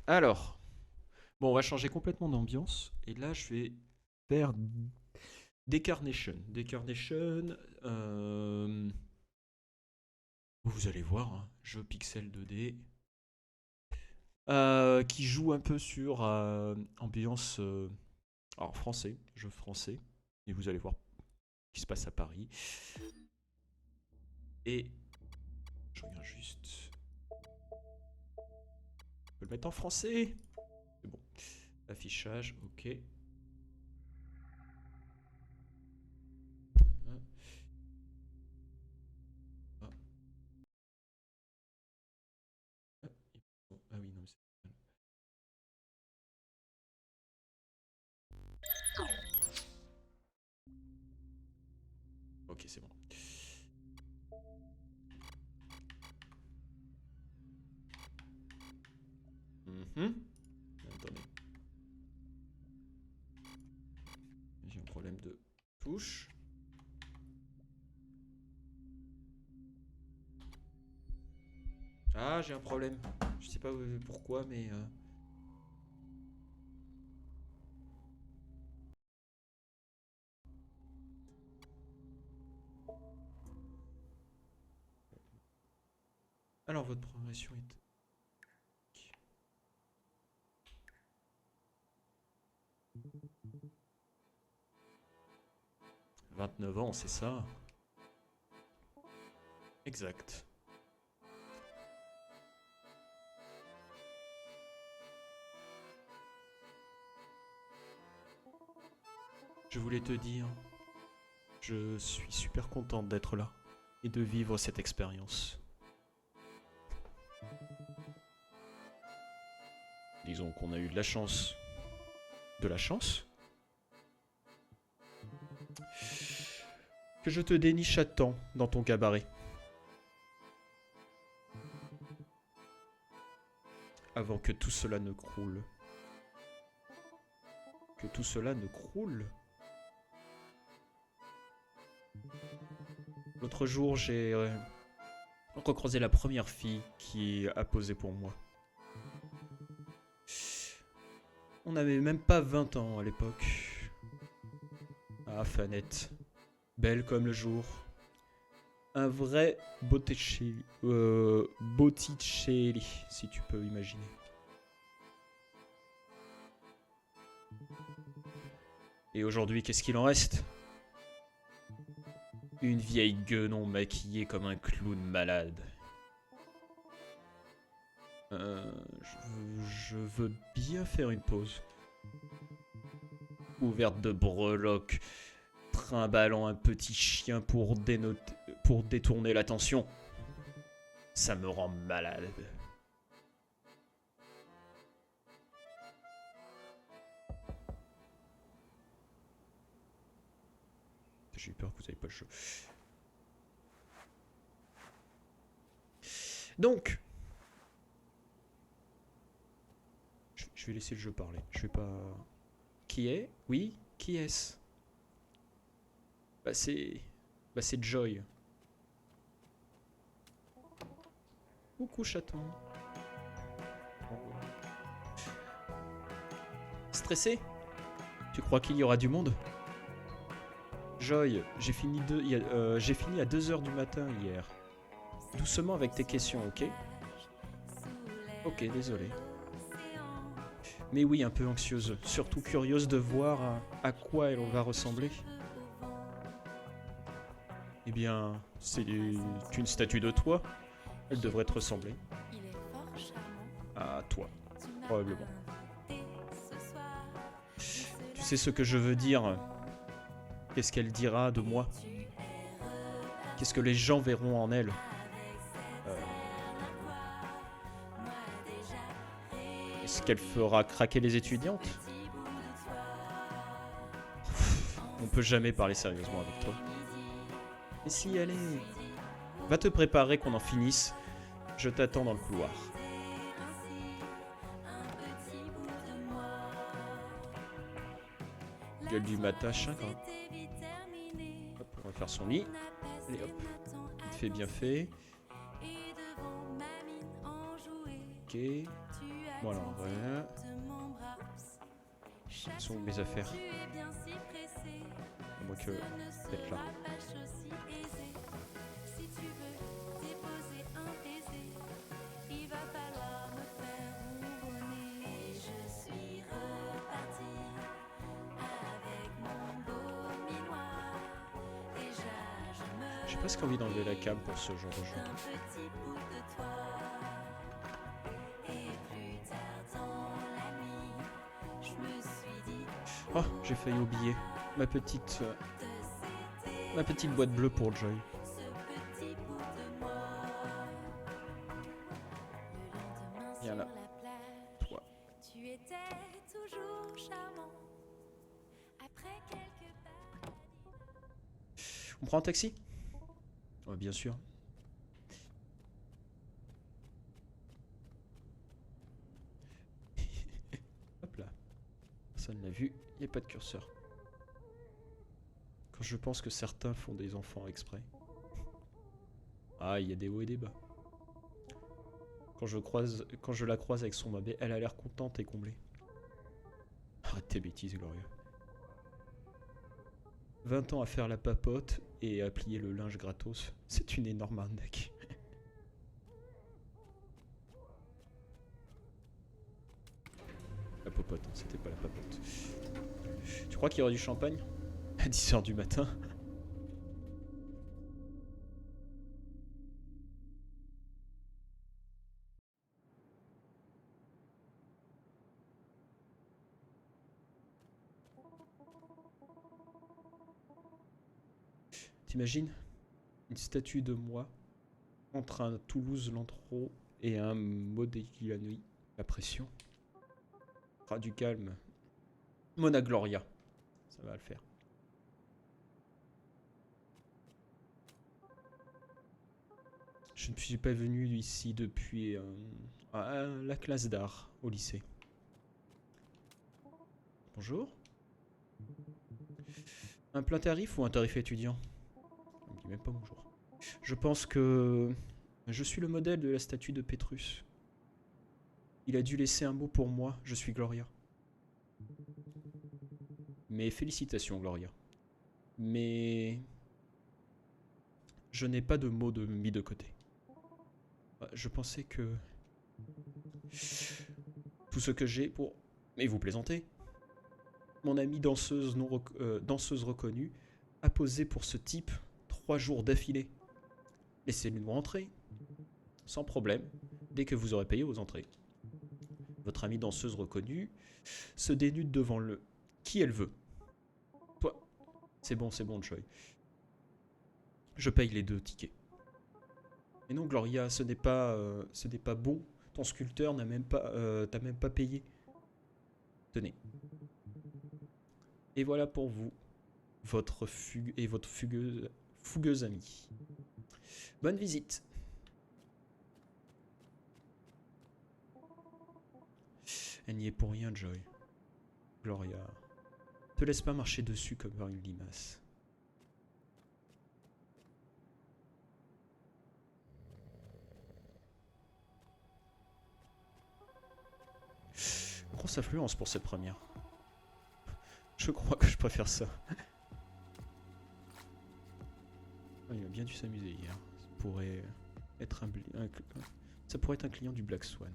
Alors, bon, on va changer complètement d'ambiance. Et là, je vais faire Decarnation. Decarnation, vous allez voir, hein, jeu pixel 2D, qui joue un peu sur ambiance alors français, jeu français. Et vous allez voir qui se passe à Paris. Et je regarde juste. Je peux le mettre en français. C'est bon. Affichage, ok. Ah, ah, ah oui, non, c'est. Ok, c'est bon. Mhm. Attendez, j'ai un problème de touche. Ah, j'ai un problème. Je sais pas pourquoi, mais. Alors, votre progression est. 29 ans, c'est ça? Exact. Je voulais te dire, je suis super contente d'être là et de vivre cette expérience. Disons qu'on a eu de la chance. De la chance? Que je te déniche à temps dans ton cabaret. Avant que tout cela ne croule. Que tout cela ne croule. L'autre jour, j'ai recroisé la première fille qui a posé pour moi. On n'avait même pas 20 ans à l'époque. Ah, Fanette. Belle comme le jour. Un vrai Botticelli. Botticelli, si tu peux imaginer. Et aujourd'hui, qu'est-ce qu'il en reste? Une vieille guenon maquillée comme un clown malade. Je veux bien faire une pause. Ouverte de breloques, trimballant un petit chien pour détourner l'attention. Ça me rend malade. J'ai eu peur que vous n'ayez pas le jeu. Donc, je vais laisser le jeu parler. Je vais pas. Qui est? Oui, qui est-ce? Bah c'est. Bah c'est Joy. Coucou chaton. Stressé? Tu crois qu'il y aura du monde? Joy, j'ai fini à 2 heures du matin hier. Doucement avec tes questions, ok? Ok, désolé. Mais oui, un peu anxieuse, surtout curieuse de voir à quoi elle va ressembler. Eh bien, c'est une statue de toi. Elle devrait te ressembler. À toi, probablement. Tu sais ce que je veux dire? Qu'est-ce qu'elle dira de moi? Qu'est-ce que les gens verront en elle? Euh, Est-ce qu'elle fera craquer les étudiantes? On peut jamais parler sérieusement avec toi. Mais si, allez. Va te préparer qu'on en finisse. Je t'attends dans le couloir. Gueule du matachin quand même. Hop, on va faire son lit. Allez hop. Vite fait, bien fait. Ok. Bon alors, ouais. Sont où mes affaires? À moins que... peut-être là. J'ai presque envie d'enlever la cam pour ce genre de jeu. Oh, j'ai failli oublier ma petite boîte bleue pour Joy. Viens là. Toi. On prend un taxi? Oh, bien sûr. Hop là. Personne l'a vu, il n'y a pas de curseur. Quand je pense que certains font des enfants exprès. Ah, il y a des hauts et des bas. Quand je la croise avec son bébé, elle a l'air contente et comblée. Arrête tes bêtises, Gloria. 20 ans à faire la papote et à plier le linge gratos. C'est une énorme arnaque. La popote, hein, c'était pas la papote. Tu crois qu'il y aura du champagne à 10 h du matin? T'imagines une statue de moi entre un Toulouse-Lantreau et un Modigliani. La pression. Ah, du calme. Mona Gloria. Ça va le faire. Je ne suis pas venu ici depuis la classe d'art au lycée. Bonjour. Un plein tarif ou un tarif étudiant? On me dit même pas bonjour. Je pense que je suis le modèle de la statue de Pétrus. Il a dû laisser un mot pour moi, je suis Gloria. Mes félicitations, Gloria. Mais je n'ai pas de mots mis de côté. Je pensais que tout ce que j'ai pour... Mais vous plaisantez? Mon amie danseuse reconnue a posé pour ce type 3 jours d'affilée. Laissez-nous rentrer. Sans problème, dès que vous aurez payé vos entrées. Votre amie danseuse reconnue se dénude devant qui elle veut. Toi, c'est bon, Joy. Je paye les 2 tickets. Mais non, Gloria, ce n'est pas bon. Ton sculpteur n'a même pas payé. Tenez. Et voilà pour vous, votre fougueuse amie. Bonne visite. Elle n'y est pour rien, Joy. Gloria, te laisse pas marcher dessus comme par une limace. Grosse affluence pour cette première. Je crois que je préfère ça. Oh, il a bien dû s'amuser hier. Ça pourrait être un client du Black Swan.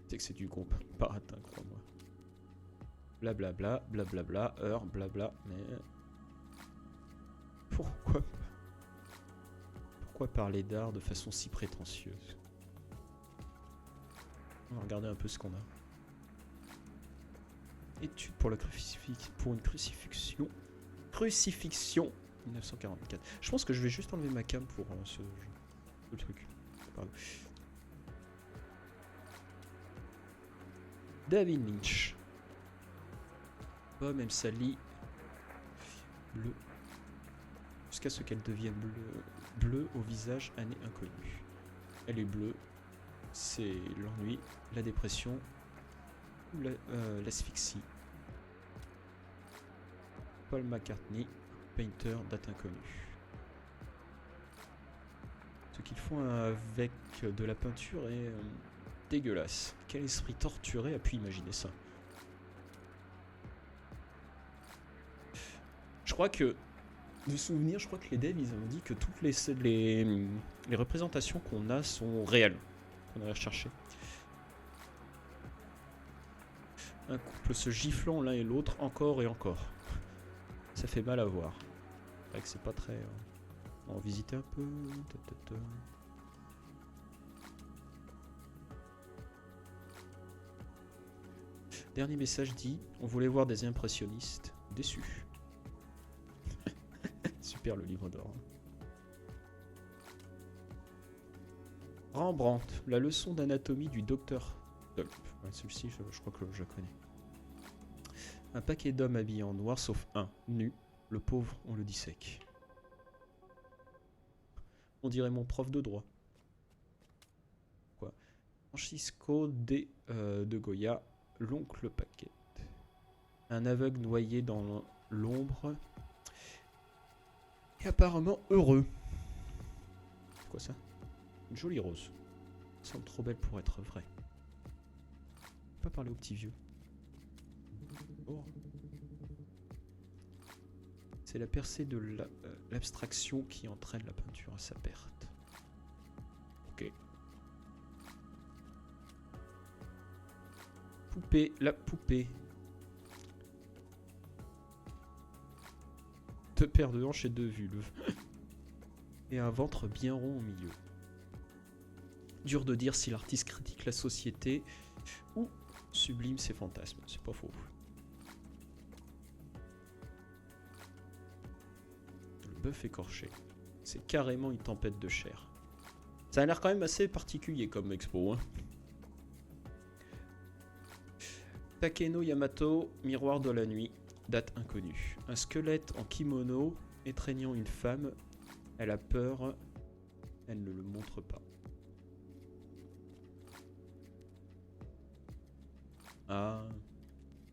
C'est que c'est du groupe Baratin, crois-moi. Blablabla, blablabla, heure, blabla, mais... Pourquoi parler d'art de façon si prétentieuse? On va regarder un peu ce qu'on a. Étude pour une crucifixion. Crucifixion 1944. Je pense que je vais juste enlever ma cam pour ce truc. Pardon. David Lynch. Pomme M. Sally. Bleu. Jusqu'à ce qu'elle devienne bleue au visage, année inconnue. Elle est bleue. C'est l'ennui, la dépression ou l'asphyxie. Paul McCartney, Painter, date inconnue. Ce qu'ils font avec de la peinture est dégueulasse. Quel esprit torturé a pu imaginer ça? Je crois que, de souvenir, je crois que les devs, ils ont dit que toutes les représentations qu'on a sont réelles. Qu'on a recherché. Un couple se giflant l'un et l'autre encore et encore. Ça fait mal à voir. C'est vrai que c'est pas très... On va visiter un peu. Dernier message dit: on voulait voir des impressionnistes. Déçus. Super le livre d'or. Rembrandt, la leçon d'anatomie du docteur Dolp. Ouais, celui-ci, je crois que je la connais. Un paquet d'hommes habillés en noir, sauf un, nu. Le pauvre, on le dissèque. On dirait mon prof de droit. Quoi? Francisco de Goya, l'oncle Paquette. Un aveugle noyé dans l'ombre. Et apparemment heureux. C'est quoi ça? Une jolie rose. Elle semble trop belle pour être vraie. Pas parler au petit vieux. Oh. C'est la percée de l'abstraction qui entraîne la peinture à sa perte. Ok. Poupée, la poupée. 2 paires de hanches et 2 vulves. Et un ventre bien rond au milieu. Dur de dire si l'artiste critique la société ou sublime ses fantasmes. C'est pas faux. Le bœuf écorché. C'est carrément une tempête de chair. Ça a l'air quand même assez particulier comme expo. Hein. Takeno Yamato, miroir de la nuit. Date inconnue. Un squelette en kimono étreignant une femme. Elle a peur. Elle ne le montre pas. Ah.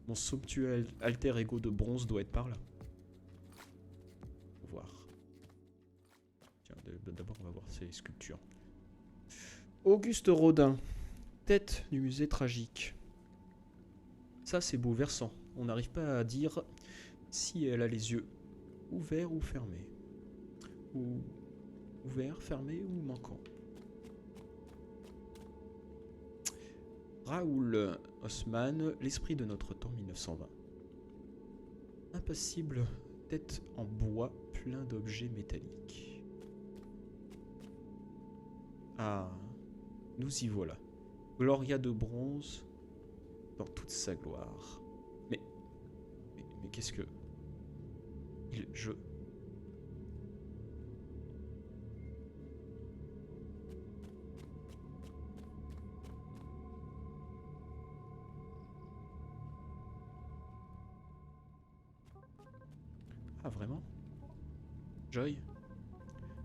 Mon somptueux alter ego de bronze doit être par là. Faut voir. Tiens, d'abord on va voir ces sculptures. Auguste Rodin. Tête du musée tragique. Ça c'est bouleversant. On n'arrive pas à dire si elle a les yeux ouverts ou fermés. Ou ouverts, fermés ou manquants. Raoul Haussmann, l'esprit de notre temps 1920. Impassible, tête en bois, plein d'objets métalliques. Ah, nous y voilà. Gloria de bronze dans toute sa gloire. Mais qu'est-ce que... Je... Ah, vraiment? Joy?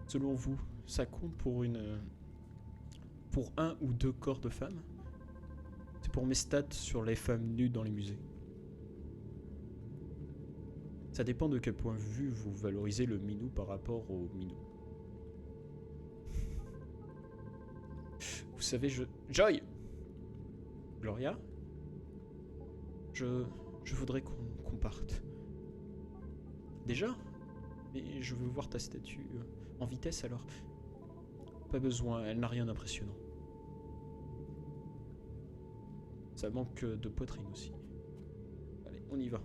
Selon vous, ça compte pour pour 1 ou 2 corps de femmes? C'est pour mes stats sur les femmes nues dans les musées. Ça dépend de quel point de vue vous valorisez le minou par rapport au minou. Vous savez, Joy! Gloria? Je voudrais qu'on parte. Déjà? Mais je veux voir ta statue en vitesse alors. Pas besoin, elle n'a rien d'impressionnant. Ça manque de poitrine aussi. Allez, on y va.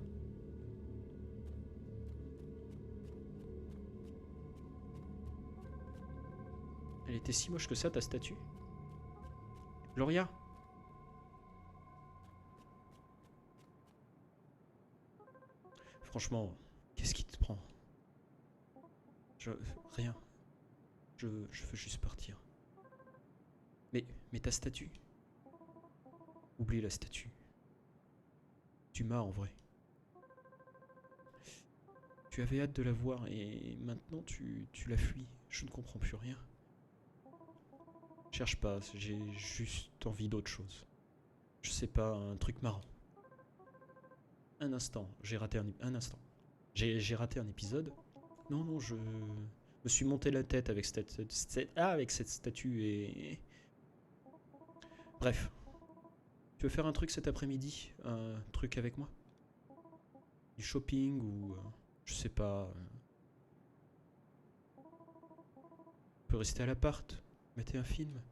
Elle était si moche que ça, ta statue? Gloria? Franchement, qu'est-ce qui te prend? Rien. Je veux juste partir. Mais ta statue? Oublie la statue. Tu m'as en vrai. Tu avais hâte de la voir et maintenant tu la fuis. Je ne comprends plus rien. Cherche pas, j'ai juste envie d'autre chose. Je sais pas, un truc marrant. Un instant, j'ai raté un instant. J'ai raté un épisode. Non, me suis monté la tête avec avec cette statue et... Bref. Tu veux faire un truc cet après-midi? Un truc avec moi? Du shopping ou... je sais pas... on peut rester à l'appart, mater un film.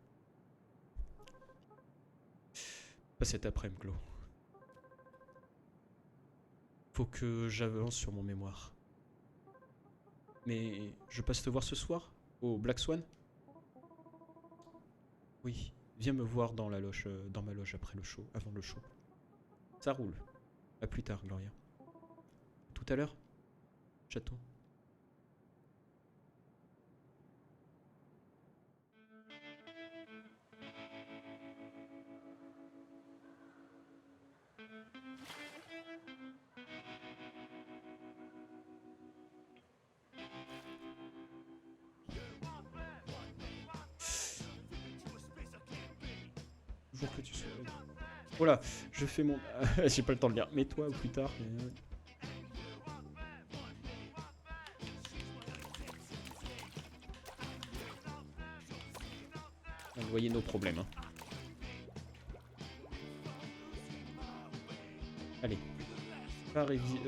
Pas cet après-midi, Glo. Faut que j'avance sur mon mémoire. Mais je passe te voir ce soir, au Black Swan? Oui, viens me voir dans la loge, dans ma loge après le show, avant le show. Ça roule. À plus tard, Gloria. Tout à l'heure, chaton. Toujours que tu sois... Voilà, je fais mon... j'ai pas le temps de lire. Mais toi, ou plus tard... On voyait nos problèmes. Hein. Allez. Pas réviser...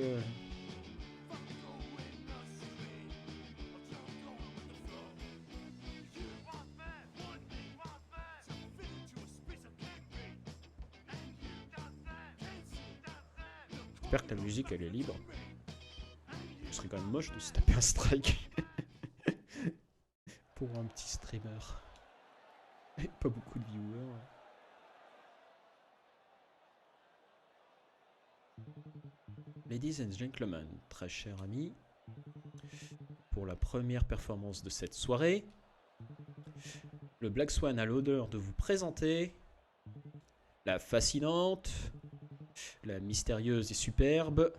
J'espère que la musique elle est libre. Ce serait quand même moche de se taper un strike pour un petit streamer. Et pas beaucoup de viewers. Ladies and gentlemen, très chers amis, pour la première performance de cette soirée, le Black Swan a l'honneur de vous présenter la fascinante, la mystérieuse et superbe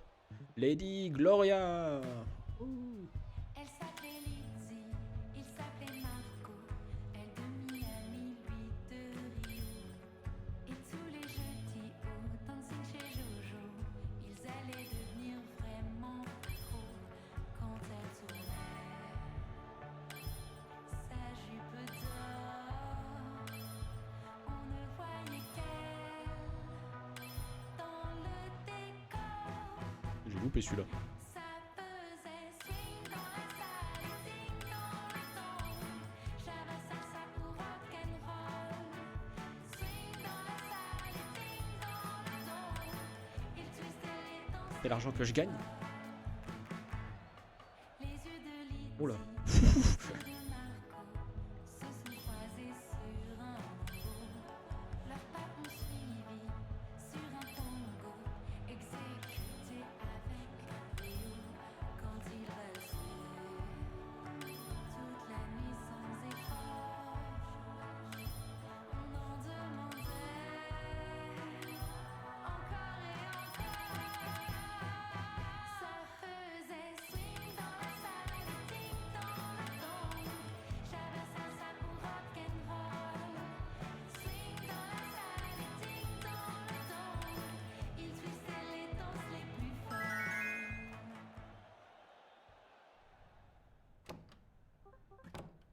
Lady Gloria. Elle s'appelait Lizzie, il s'appelait Marco, elle de Miami, lui de Rio. Et tous les jeudis au dancing chez Jojo, ils allaient devenir vraiment trop quand elle tournait sa jupe d'or. On ne voyait qu'elle dans le décor. J'ai loupé celui-là. C'est l'argent que je gagne. Oh là.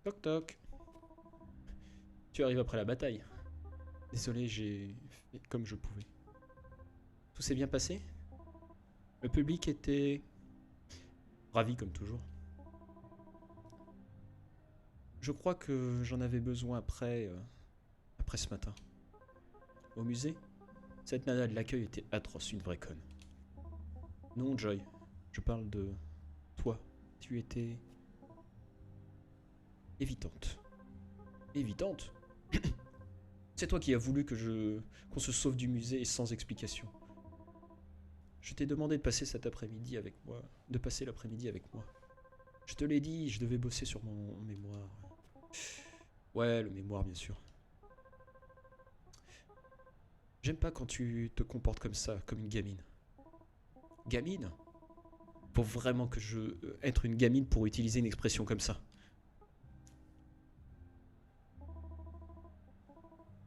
Toc toc. Tu arrives après la bataille. Désolé, j'ai fait comme je pouvais. Tout s'est bien passé? Le public était ravi comme toujours. Je crois que j'en avais besoin après ce matin. Au musée, cette nana de l'accueil était atroce, une vraie conne. Non, Joy, je parle de toi. Tu étais évitante. Évitante? C'est toi qui as voulu qu'on se sauve du musée et sans explication. Je t'ai demandé de passer cet après-midi avec moi, de passer l'après-midi avec moi. Je te l'ai dit, je devais bosser sur mon mémoire. Ouais, le mémoire, bien sûr. J'aime pas quand tu te comportes comme ça, comme une gamine. Gamine? Faut vraiment que être une gamine pour utiliser une expression comme ça.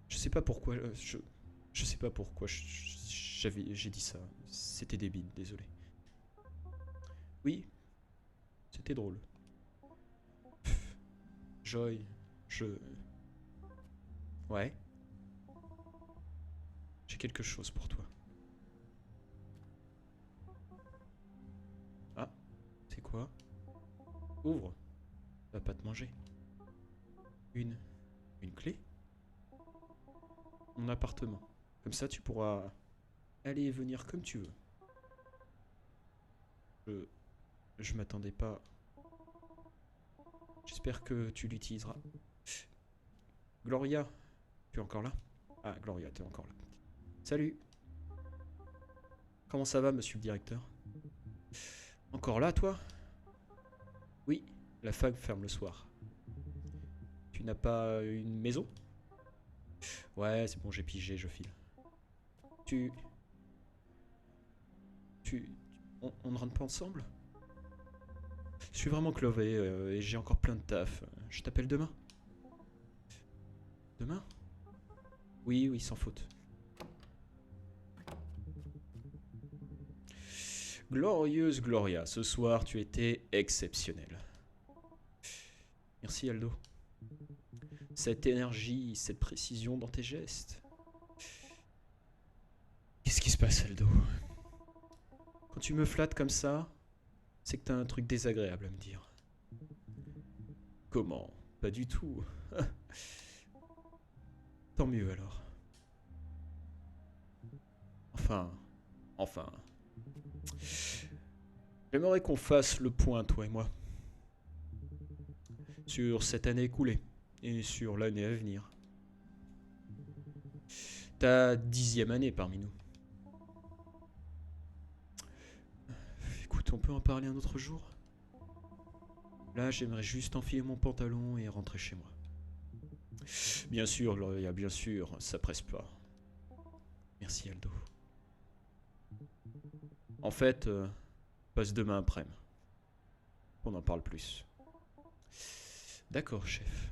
Je sais pas pourquoi, je sais pas pourquoi j'ai dit ça. C'était débile, désolé. Oui, c'était drôle. Joy, je... Ouais. J'ai quelque chose pour toi. Ah, c'est quoi? Ouvre. Va pas te manger. Une clé? Mon appartement. Comme ça, tu pourras aller et venir comme tu veux. Je m'attendais pas. J'espère que tu l'utiliseras. Gloria, tu es encore là? Ah, Gloria, tu es encore là. Salut. Comment ça va, monsieur le directeur? Encore là, toi? Oui, la fac ferme le soir. Tu n'as pas une maison? Ouais, c'est bon, j'ai pigé, je file. Tu... Tu... On ne rentre pas ensemble? Je suis vraiment crevé et j'ai encore plein de taf. Je t'appelle demain? Demain? Oui, oui, sans faute. Glorieuse Gloria, ce soir tu étais exceptionnelle. Merci Aldo. Cette énergie, cette précision dans tes gestes. Qu'est-ce qui se passe Aldo? Quand tu me flattes comme ça, c'est que t'as un truc désagréable à me dire. Comment? Pas du tout. Tant mieux alors. Enfin. J'aimerais qu'on fasse le point, toi et moi. Sur cette année écoulée. Et sur l'année à venir. Ta 10e année parmi nous. Écoute, on peut en parler un autre jour? Là, j'aimerais juste enfiler mon pantalon et rentrer chez moi. Bien sûr, Gloria, bien sûr, ça presse pas. Merci Aldo. En fait, passe demain après-midi. On en parle plus. D'accord, chef.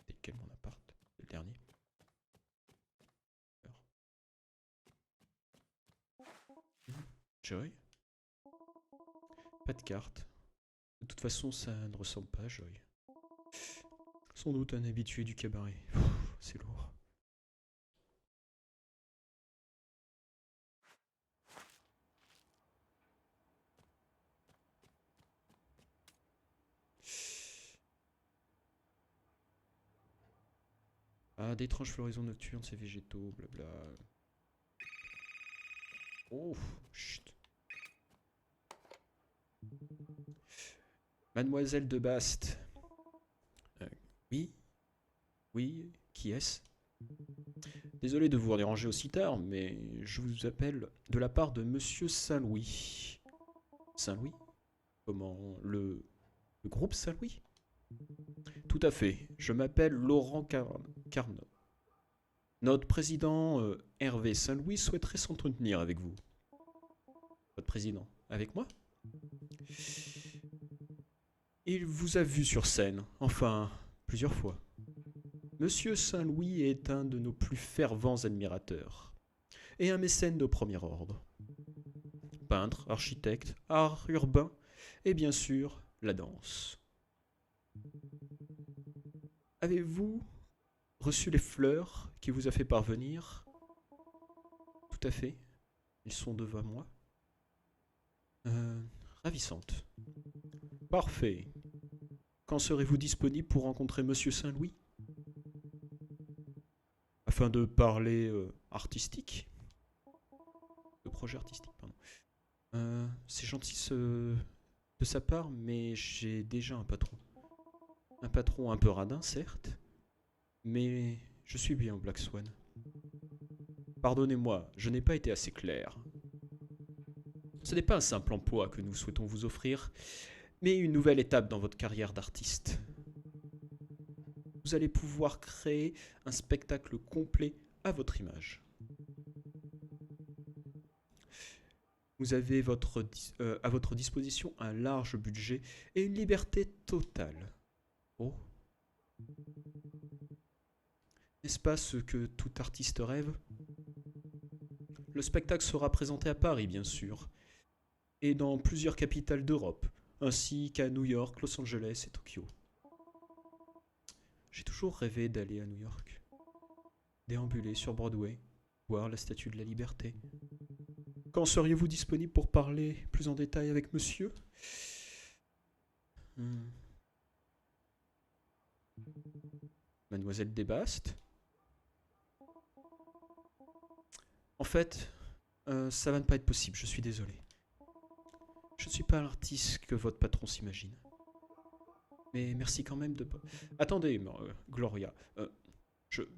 C'est quel mon appart? C'est le dernier. Joy? Pas de carte. De toute façon, ça ne ressemble pas à Joy. Sans doute un habitué du cabaret. C'est lourd. Ah, d'étranges floraisons nocturnes, ces végétaux, blabla. Oh, chut. Mademoiselle de Bast. Oui? Oui? Qui est-ce? Désolé de vous déranger aussi tard, mais je vous appelle de la part de Monsieur Saint-Louis. Saint-Louis? Comment? Le groupe Saint-Louis? Tout à fait. Je m'appelle Laurent Carnot. Notre président Hervé Saint-Louis souhaiterait s'entretenir avec vous. Votre président? Avec moi? Il vous a vu sur scène, enfin, plusieurs fois. Monsieur Saint-Louis est un de nos plus fervents admirateurs, et un mécène de premier ordre. Peintre, architecte, art urbain, et bien sûr, la danse. Avez-vous reçu les fleurs qu'il vous a fait parvenir? Tout à fait. Ils sont devant moi. Ravissantes. Parfait. Quand serez-vous disponible pour rencontrer Monsieur Saint-Louis? Afin de parler artistique? De projet artistique, pardon. C'est gentil de sa part, mais j'ai déjà un patron. Un patron un peu radin, certes, mais je suis bien au Black Swan. Pardonnez-moi, je n'ai pas été assez clair. Ce n'est pas un simple emploi que nous souhaitons vous offrir, mais une nouvelle étape dans votre carrière d'artiste. Vous allez pouvoir créer un spectacle complet à votre image. Vous avez à votre disposition un large budget et une liberté totale. Oh, n'est-ce pas ce que tout artiste rêve? Le spectacle sera présenté à Paris, bien sûr, et dans plusieurs capitales d'Europe, ainsi qu'à New York, Los Angeles et Tokyo. J'ai toujours rêvé d'aller à New York, déambuler sur Broadway, voir la Statue de la Liberté. Quand seriez-vous disponible pour parler plus en détail avec monsieur? Hmm. Mademoiselle Desbastes? En fait, ça va ne pas être possible, je suis désolé. Je ne suis pas l'artiste que votre patron s'imagine. Mais merci quand même de... Attendez, Gloria.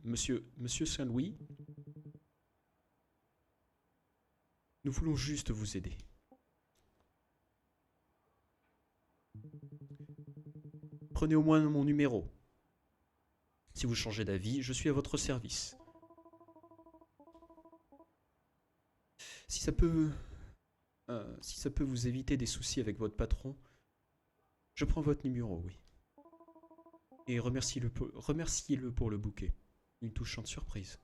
Monsieur Saint-Louis, nous voulons juste vous aider. Prenez au moins mon numéro. Si vous changez d'avis, je suis à votre service. Si ça peut vous éviter des soucis avec votre patron, je prends votre numéro, oui. Et remerciez-le pour le bouquet. Une touchante surprise.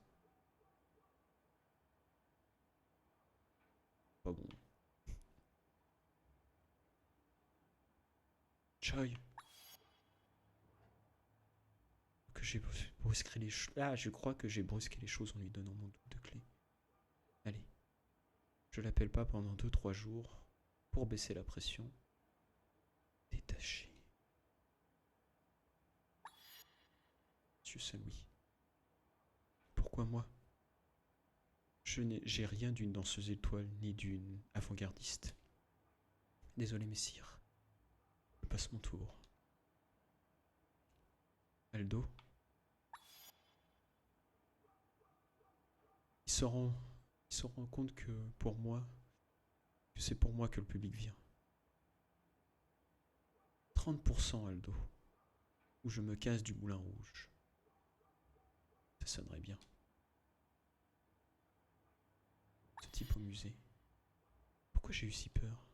Pas bon. Choi. Que j'ai brusqué les choses. Ah, je crois que j'ai brusqué les choses en lui donnant mon double de clé. Allez. Je l'appelle pas pendant 2-3 jours pour baisser la pression. Détaché. Monsieur Saint-Louis. Pourquoi moi? J'ai rien d'une danseuse étoile ni d'une avant-gardiste. Désolé, messire. Je passe mon tour. Aldo? Il se rend compte que c'est pour moi que le public vient. 30% Aldo. Ou je me casse du Moulin Rouge. Ça sonnerait bien. Ce type au musée. Pourquoi j'ai eu si peur?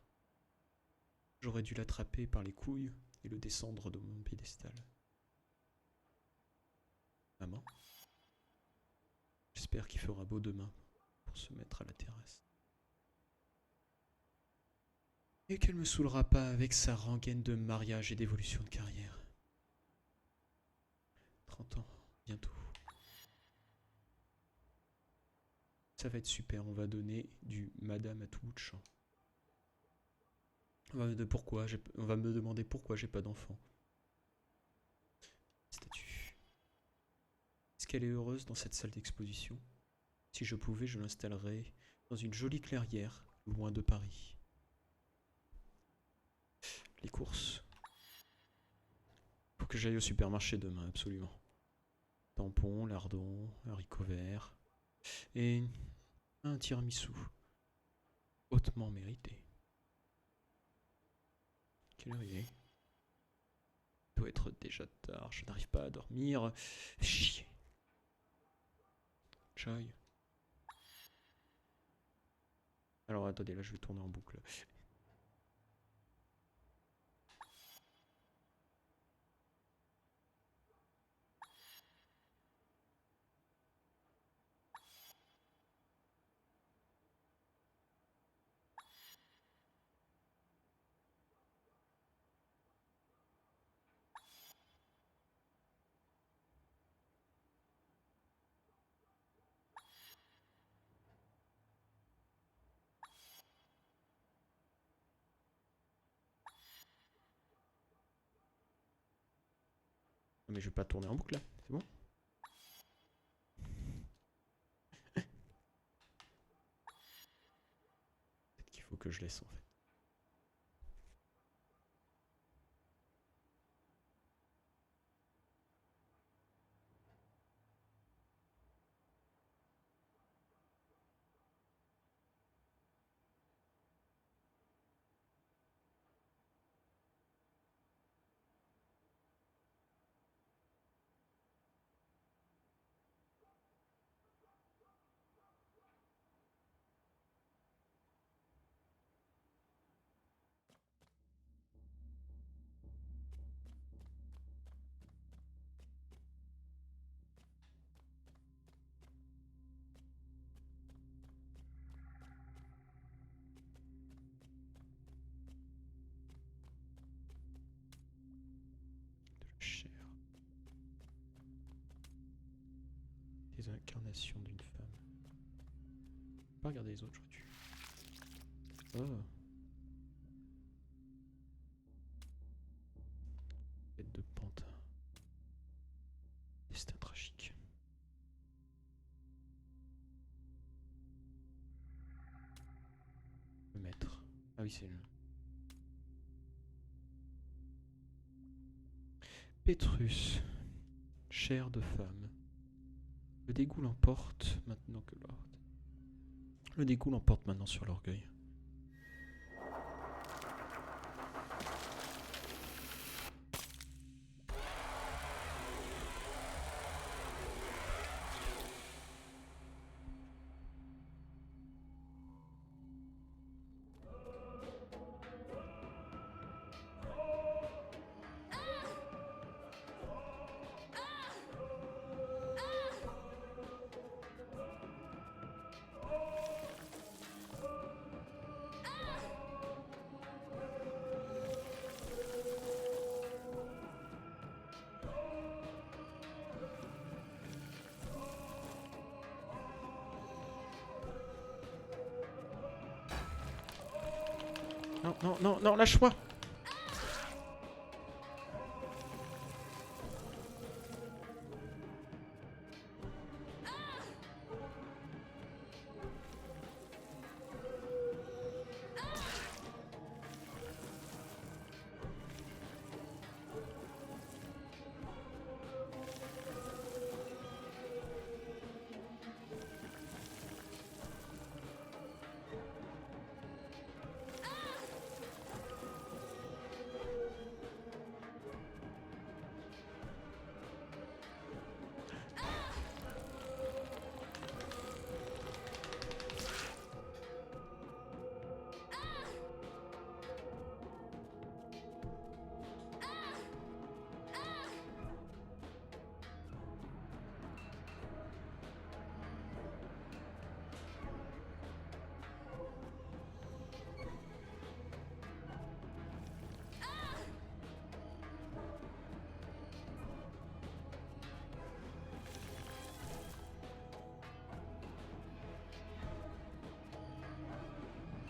J'aurais dû l'attraper par les couilles et le descendre de mon piédestal. Maman? J'espère qu'il fera beau demain pour se mettre à la terrasse. Et qu'elle me saoulera pas avec sa rengaine de mariage et d'évolution de carrière. 30 ans, bientôt. Ça va être super, on va donner du madame à tout bout de champ. On va me demander pourquoi j'ai pas d'enfant. Statue. Est-ce qu'elle est heureuse dans cette salle d'exposition? Si je pouvais, je l'installerais dans une jolie clairière, loin de Paris. Les courses. Faut que j'aille au supermarché demain, absolument. Tampon, lardons, haricots verts et un tiramisu. Hautement mérité. Quelle heure il est? Il doit être déjà tard, je n'arrive pas à dormir. Chier. Choi. Alors attendez, là je vais tourner en boucle. Non mais je vais pas tourner en boucle là, c'est bon? Peut-être qu'il faut que je laisse en fait. les incarnations d'une femme. Pas regarder les autres, je tue. Oh. Tête de pantin. Destin tragique. Le maître. Ah oui, c'est le... Pétrus. Chair de femme. Le dégoût l'emporte maintenant que l'ordre. Le dégoût l'emporte maintenant sur l'orgueil. Non, non, non, non, lâche-moi!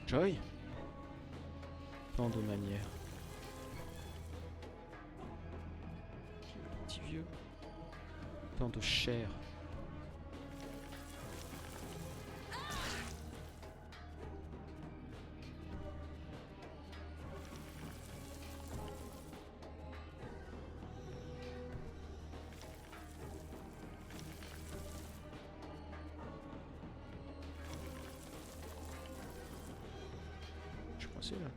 Joy? Tant de manières. Petit vieux. Tant de chair. Je suis coincé là.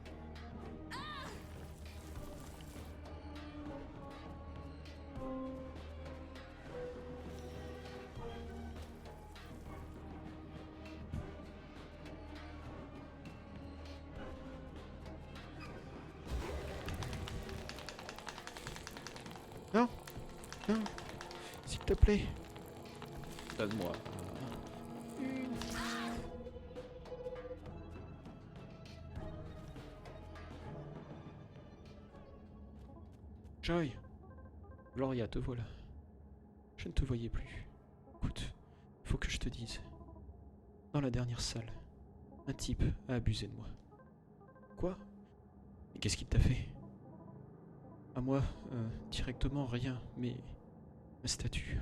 Non, non, s'il te plaît. Donne-moi. Joy, Gloria, te voilà. Je ne te voyais plus. Écoute, il faut que je te dise. Dans la dernière salle, un type a abusé de moi. Quoi? Mais qu'est-ce qu'il t'a fait? À moi, directement rien, mais ma statue.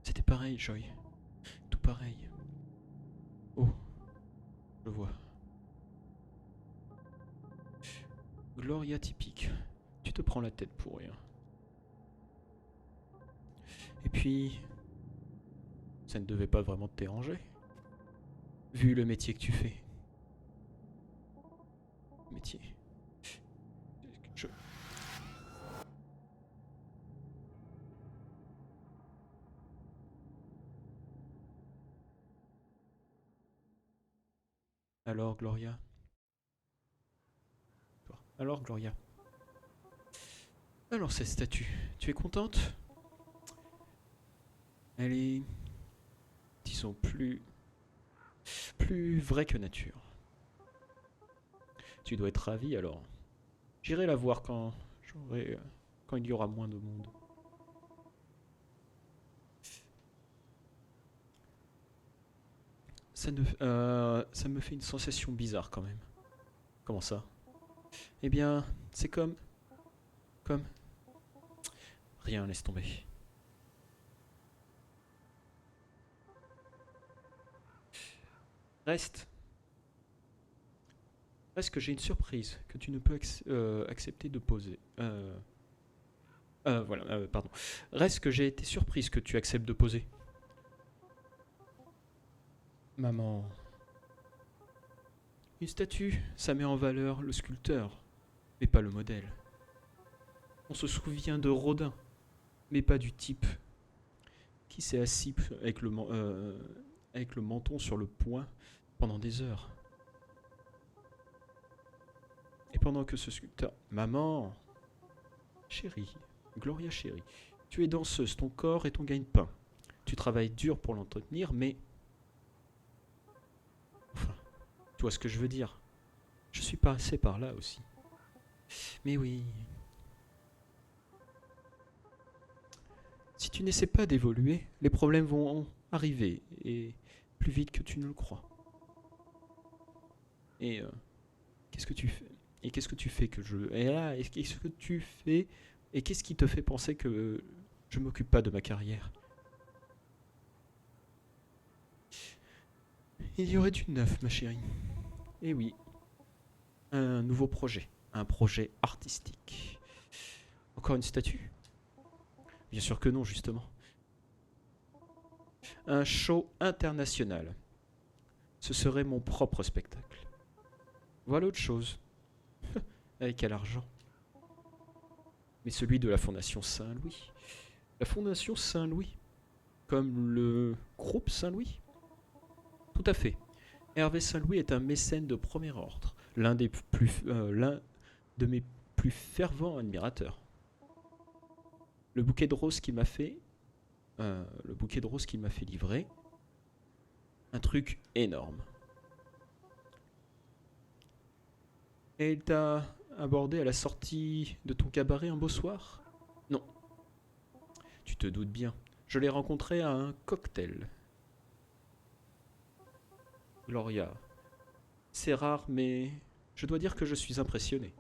C'était pareil, Joy. Tout pareil. Oh, je vois. Gloria typique. Tu te prends la tête pour rien. Et puis, ça ne devait pas vraiment te déranger, vu le métier que tu fais. Métier. Je... Alors, Gloria? Alors, Gloria? Alors, cette statue, tu es contente? Elle est, disons, plus vraie que nature. Tu dois être ravi alors. J'irai la voir quand il y aura moins de monde. ça me fait une sensation bizarre quand même. Comment ça? Eh bien, c'est comme... Comme... Rien, laisse tomber. Reste. Reste que j'ai une surprise que tu ne peux accepter de poser. Voilà, pardon. Reste que j'ai été surprise que tu acceptes de poser. Maman. Une statue, ça met en valeur le sculpteur, mais pas le modèle. On se souvient de Rodin, mais pas du type qui s'est assis avec le menton sur le poing pendant des heures. Et pendant que ce sculpteur... Maman! Chérie, Gloria chérie, tu es danseuse, ton corps est ton gagne-pain. Tu travailles dur pour l'entretenir, mais... Enfin, tu vois ce que je veux dire. Je suis passé par là aussi. Mais oui... Si tu n'essaies pas d'évoluer, les problèmes vont arriver, et plus vite que tu ne le crois. Et qu'est-ce que tu fais? Et qu'est-ce que tu fais que je... Et là, qu'est-ce que tu fais? Et qu'est-ce qui te fait penser que je m'occupe pas de ma carrière? Il y aurait du neuf, ma chérie. Eh oui. Un nouveau projet. Un projet artistique. Encore une statue? Bien sûr que non, justement. Un show international. Ce serait mon propre spectacle. Voilà autre chose. Avec quel argent? Mais celui de la Fondation Saint-Louis. La Fondation Saint-Louis. Comme le groupe Saint-Louis. Tout à fait. Hervé Saint-Louis est un mécène de premier ordre. L'un de mes plus fervents admirateurs. Le bouquet de roses qu'il m'a fait livrer, un truc énorme. Et il t'a abordé à la sortie de ton cabaret un beau soir? Non. Tu te doutes bien. Je l'ai rencontré à un cocktail. Gloria. C'est rare, mais je dois dire que je suis impressionné.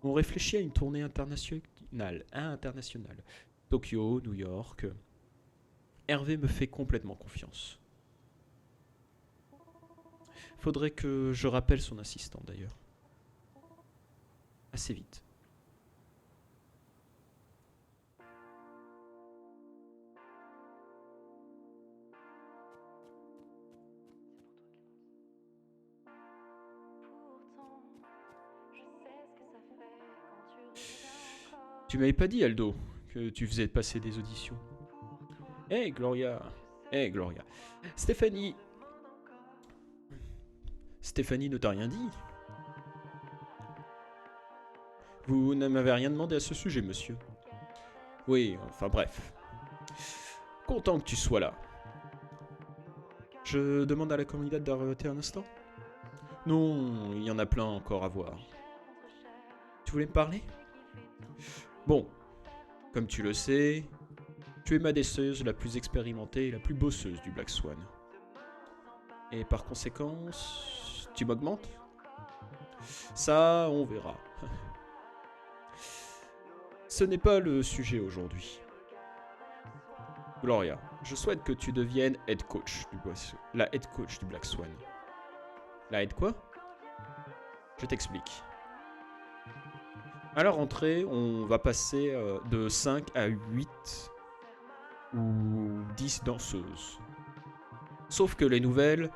On réfléchit à une tournée internationale. Tokyo, New York. Hervé me fait complètement confiance. Faudrait que je rappelle son assistant d'ailleurs. Assez vite. Tu m'avais pas dit, Aldo, que tu faisais passer des auditions. Hey Gloria. Stéphanie ne t'a rien dit? Vous ne m'avez rien demandé à ce sujet, monsieur. Oui, enfin bref. Content que tu sois là. Je demande à la candidate d'arrêter un instant? Non, il y en a plein encore à voir. Tu voulais me parler? Bon, comme tu le sais, tu es ma danseuse la plus expérimentée et la plus bosseuse du Black Swan. Et par conséquent, tu m'augmentes? Ça, on verra. Ce n'est pas le sujet aujourd'hui. Gloria, je souhaite que tu deviennes head coach la head coach du Black Swan. La head quoi? Je t'explique. À la rentrée, on va passer de 5 à 8 ou 10 danseuses. Sauf que les nouvelles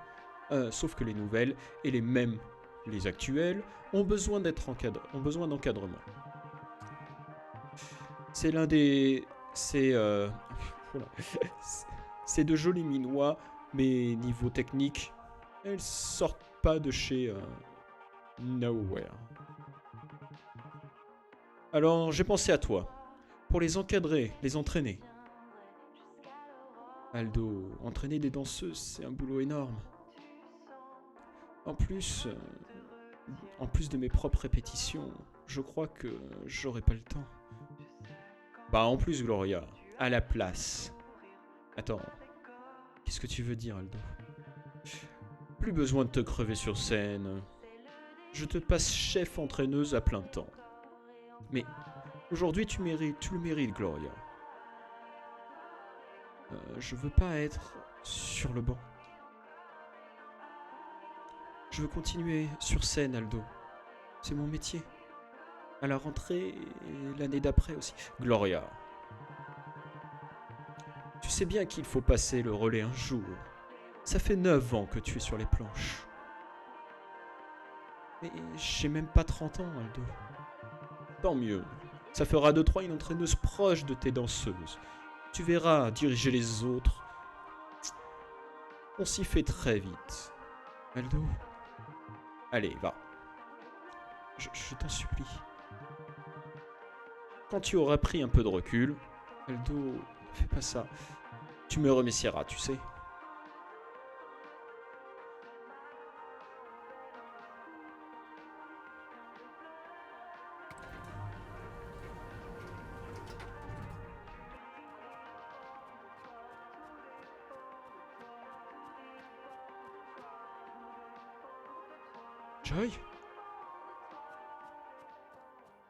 et les actuelles ont besoin d'encadrement. C'est c'est de jolis minois, mais niveau technique, elles sortent pas de chez Nowhere. Alors, j'ai pensé à toi, pour les encadrer, les entraîner. Aldo, entraîner des danseuses, c'est un boulot énorme. En plus de mes propres répétitions, je crois que j'aurai pas le temps. Bah en plus, Gloria, à la place. Attends, Qu'est-ce que tu veux dire, Aldo? Plus besoin de te crever sur scène. Je te passe chef entraîneuse à plein temps. Mais aujourd'hui, tu le mérites, Gloria. Je veux pas être sur le banc. Je veux continuer sur scène, Aldo. C'est mon métier. À la rentrée et l'année d'après aussi. Gloria. Tu sais bien qu'il faut passer le relais un jour. Ça fait 9 ans que tu es sur les planches. Mais j'ai même pas 30 ans, Aldo. Tant mieux. Ça fera de toi une entraîneuse proche de tes danseuses. Tu verras diriger les autres. On s'y fait très vite. Aldo. Allez, va. Je t'en supplie. Quand tu auras pris un peu de recul, Aldo, ne fais pas ça. Tu me remercieras, tu sais. Joy?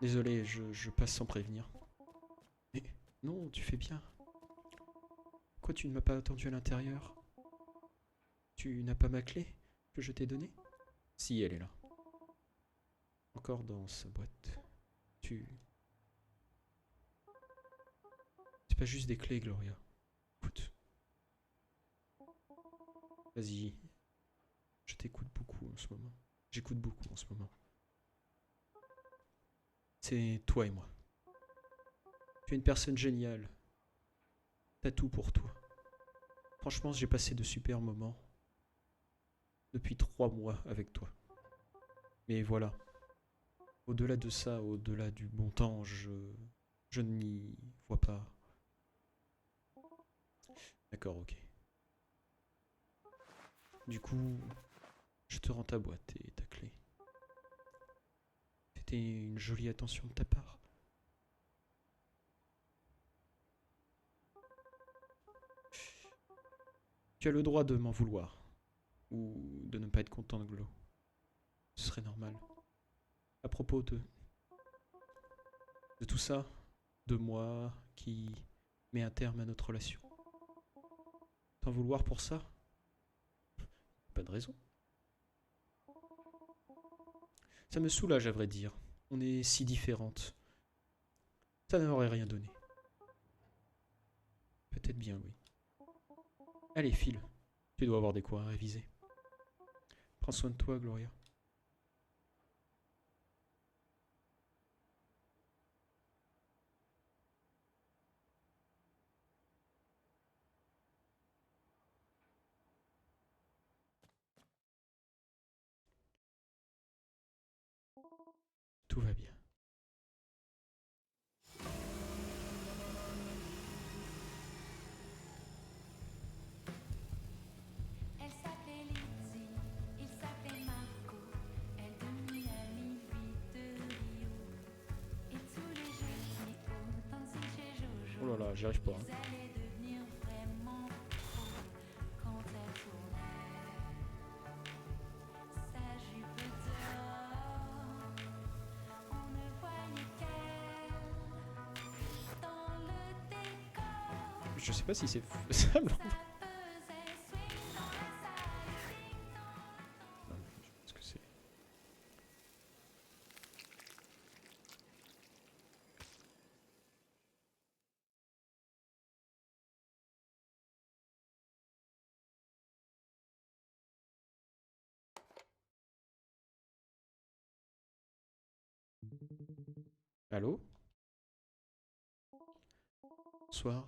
Désolé, je passe sans prévenir. Mais non, tu fais bien. Pourquoi tu ne m'as pas attendu à l'intérieur? Tu n'as pas ma clé que je t'ai donnée? Si, elle est là. Encore dans sa boîte. C'est pas juste des clés, Gloria. Écoute. Vas-y. Je t'écoute beaucoup en ce moment. J'écoute beaucoup en ce moment. C'est toi et moi. Tu es une personne géniale. T'as tout pour toi. Franchement, j'ai passé de super moments depuis 3 mois avec toi. Mais voilà. Au-delà de ça, au-delà du bon temps, je n'y vois pas. D'accord, ok. Du coup, je te rends ta boîte et ta clé. C'était une jolie attention de ta part. Tu as le droit de m'en vouloir. Ou de ne pas être content de Glo. Ce serait normal. À propos de tout ça, de moi qui met un terme à notre relation. T'en vouloir pour ça? Pas de raison. Ça me soulage à vrai dire. On est si différentes. Ça n'aurait rien donné. Peut-être bien, oui. Allez, file. Tu dois avoir des cours à réviser. Prends soin de toi, Gloria. Tout va bien. Elle s'appelait Lizzie, il s'appelait Marco. Elle dormit à minuit de Rio. Et tous les jeudis au dansing chez Jojo, Oh là là, j'y arrive pas. ils allaient devenir vraiment fous quand elle tournait sa jupe dehors. On ne voyait qu'elle dans le décor. Je sais pas si c'est faisable. Ça faisait swing dans la salle, ding dong. Non, je pense que c'est... Allô? Bonsoir.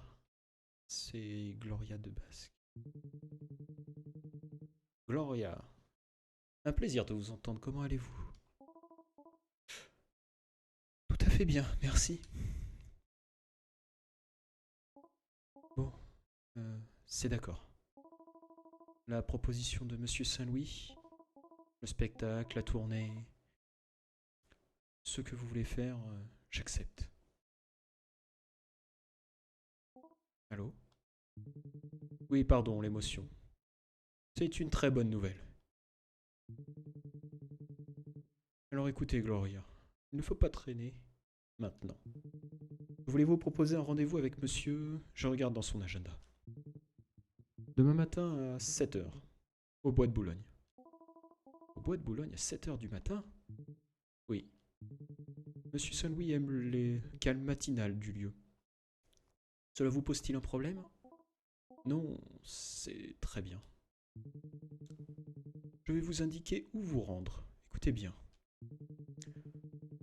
C'est Gloria de Basque. Gloria. Un plaisir de vous entendre. Comment allez-vous? Tout à fait bien, merci. Bon, c'est d'accord. La proposition de Monsieur Saint-Louis, le spectacle, la tournée, ce que vous voulez faire, j'accepte. Allô? Oui, pardon, l'émotion. C'est une très bonne nouvelle. Alors écoutez, Gloria, il ne faut pas traîner maintenant. Voulez-vous proposer un rendez-vous avec monsieur? Je regarde dans son agenda. Demain matin à 7 heures, au bois de Boulogne. Au bois de Boulogne à 7 heures du matin? Oui. Monsieur Saint-Louis aime les calmes matinales du lieu. Cela vous pose-t-il un problème? Non, c'est très bien. Je vais vous indiquer où vous rendre. Écoutez bien.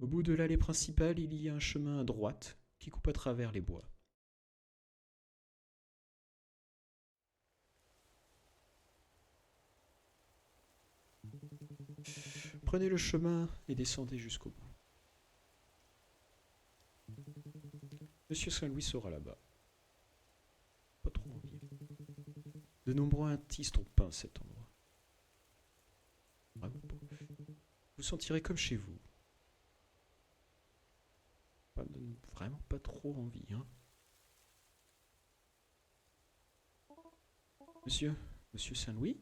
Au bout de l'allée principale, il y a un chemin à droite qui coupe à travers les bois. Prenez le chemin et descendez jusqu'au bout. Monsieur Saint-Louis sera là-bas. Pas trop envie. De nombreux artistes ont peint cet endroit. Vraiment beau. Vous sentirez comme chez vous. Vraiment pas trop envie, hein. Monsieur Saint-Louis?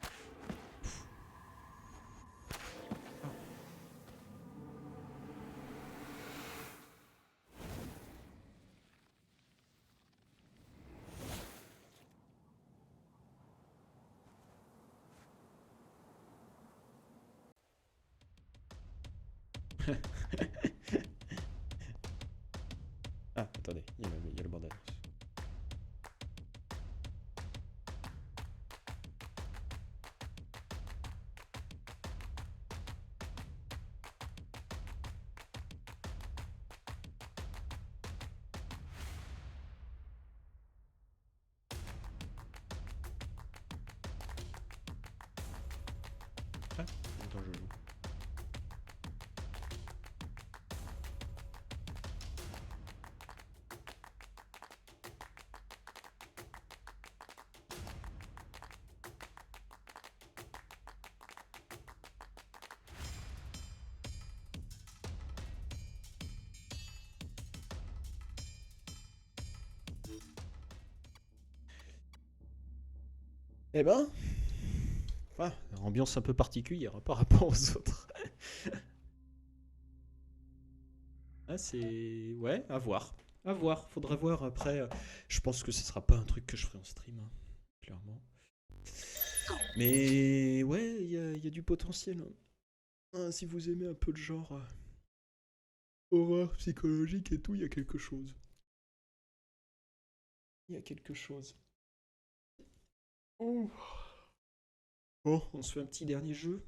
Ah, attendez, il y a le bande-annonce. Ah, attends, je joue. Eh ben, ah, ambiance un peu particulière hein, par rapport aux autres. Ah, c'est. Ouais, à voir. À voir. Faudra voir après. Je pense que ce sera pas un truc que je ferai en stream, hein, clairement. Mais ouais, il y a du potentiel, hein. Ah, si vous aimez un peu le genre horreur psychologique et tout, il y a quelque chose. Il y a quelque chose. Oh. Bon, on se fait un petit dernier jeu.